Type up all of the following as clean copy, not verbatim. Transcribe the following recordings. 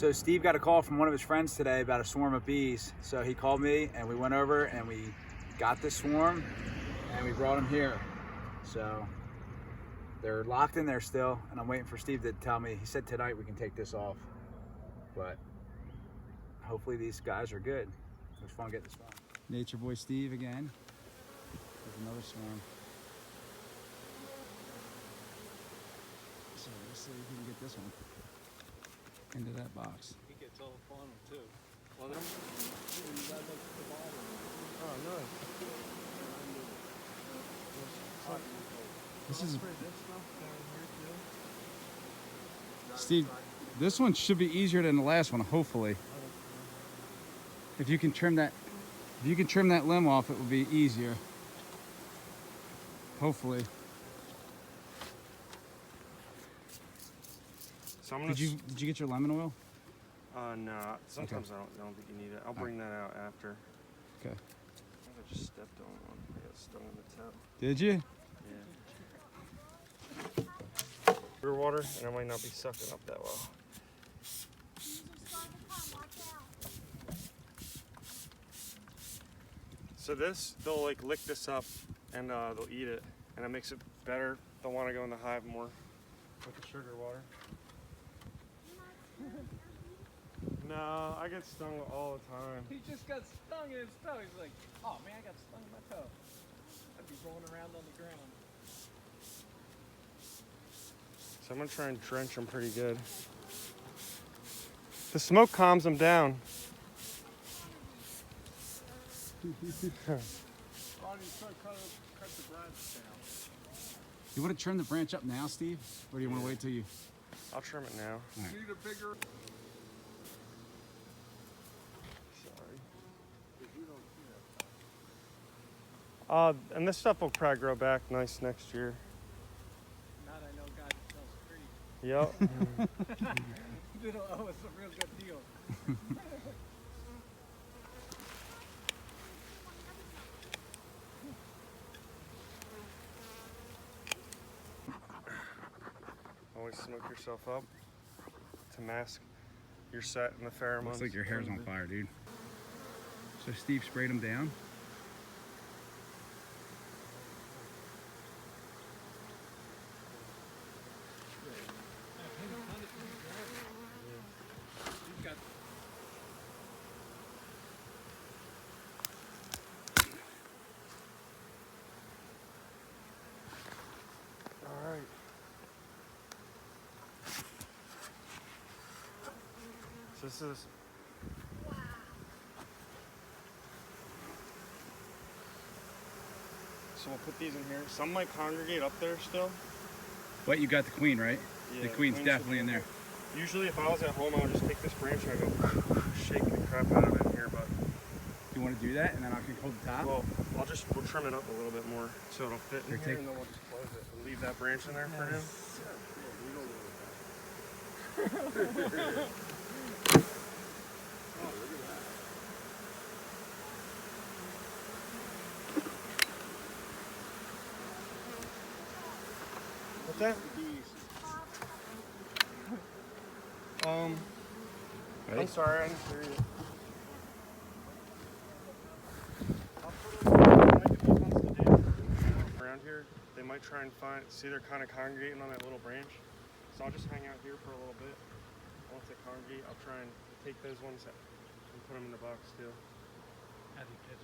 So Steve got a call from one of his friends today about a swarm of bees. So he called me and we went over and we got this swarm and we brought them here. So they're locked in there still, and I'm waiting for Steve to tell me. He said tonight we can take this off, but hopefully these guys are good. It was fun getting this one. Nature boy Steve again. There's another swarm. So let's see if we can get this one into that box. He gets all up on them too. Well, you got like the bottom. Oh, nice. This is Steve. This one should be easier than the last one, hopefully. If you can trim that limb off, it will be easier. Hopefully. So I'm Did you get your lemon oil? No. Sometimes Okay. I don't think you need it. I'll bring that out after. Okay. I just stepped on one. I got stung in the toe. Did you? Yeah. Pure water, and I might not be sucking up that well. So this, they'll like lick this up and they'll eat it, and it makes it better. They'll want to go in the hive more with the sugar water. No, I get stung all the time. He just got stung in his toe. He's like, oh man, I got stung in my toe. I'd be rolling around on the ground. So I'm gonna try and drench them pretty good. The smoke calms them down. Oh, he's trying to cut the branch down. You want to trim the branch up now, Steve? Or do you want to wait till you... I'll trim it now. Right. Need a bigger... Sorry. And this stuff will probably grow back nice next year. Not I know God that sells trees. Yep. It'll owe us a real good deal. Always smoke yourself up to mask your scent and the pheromones. Looks like your hair's on fire, dude. So Steve sprayed them down. All right. So this is. So we'll put these in here. Some might congregate up there still. But you got the queen, right? Yeah, the queen's queen definitely in there. Usually if I was at home, I would just take this branch and I'd go shake the crap out of it in here, but... You want to do that and then I can hold the top? Well, we'll trim it up a little bit more so it'll fit in here, and then we'll just close it. We'll leave that branch in there for him. What's that? I'm sorry, I didn't hear you. Around here, they might try and see they're kind of congregating on that little branch. So I'll just hang out here for a little bit. Once they congregate, I'll try and take those ones and put them in the box too. How do you catch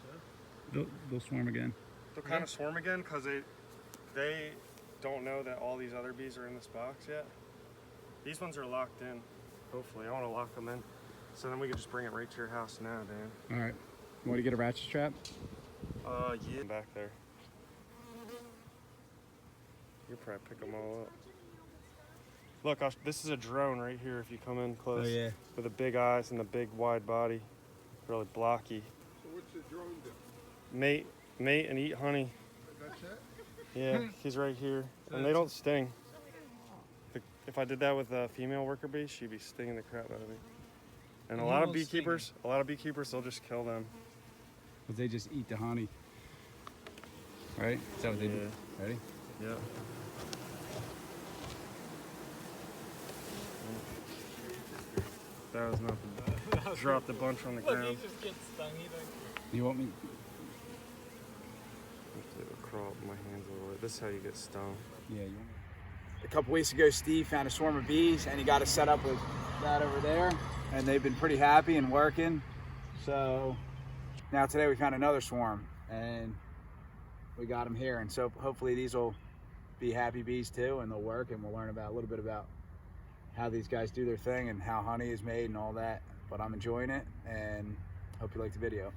those? They'll swarm again. They'll kind of swarm again because they don't know that all these other bees are in this box yet. These ones are locked in. Hopefully, I want to lock them in. So then we can just bring it right to your house now, Dan. All right. You want to get a ratchet strap? Yeah. Back there. You'll probably pick them all up. Look, this is a drone right here if you come in close. Oh, yeah. With the big eyes and the big wide body. Really blocky. So what's the drone do? Mate and eat honey. That's it? Yeah, he's right here. And they don't sting. If I did that with a female worker bee, she'd be stinging the crap out of me. And a lot of beekeepers, they'll just kill them. But they just eat the honey. Right? Is that what they do? Ready? Yeah. That was nothing. Dropped a bunch on the Look, ground. he just gets stung. He don't. You want me? I have to crawl up my hands a little bit. This is how you get stung. Yeah, you want me? A couple weeks ago, Steve found a swarm of bees, and he got us set up with that over there, and they've been pretty happy and working. So now today we found another swarm, and we got them here, and so hopefully these will be happy bees too, and they'll work, and we'll learn about a little bit about how these guys do their thing and how honey is made and all that. But I'm enjoying it, and hope you like the video.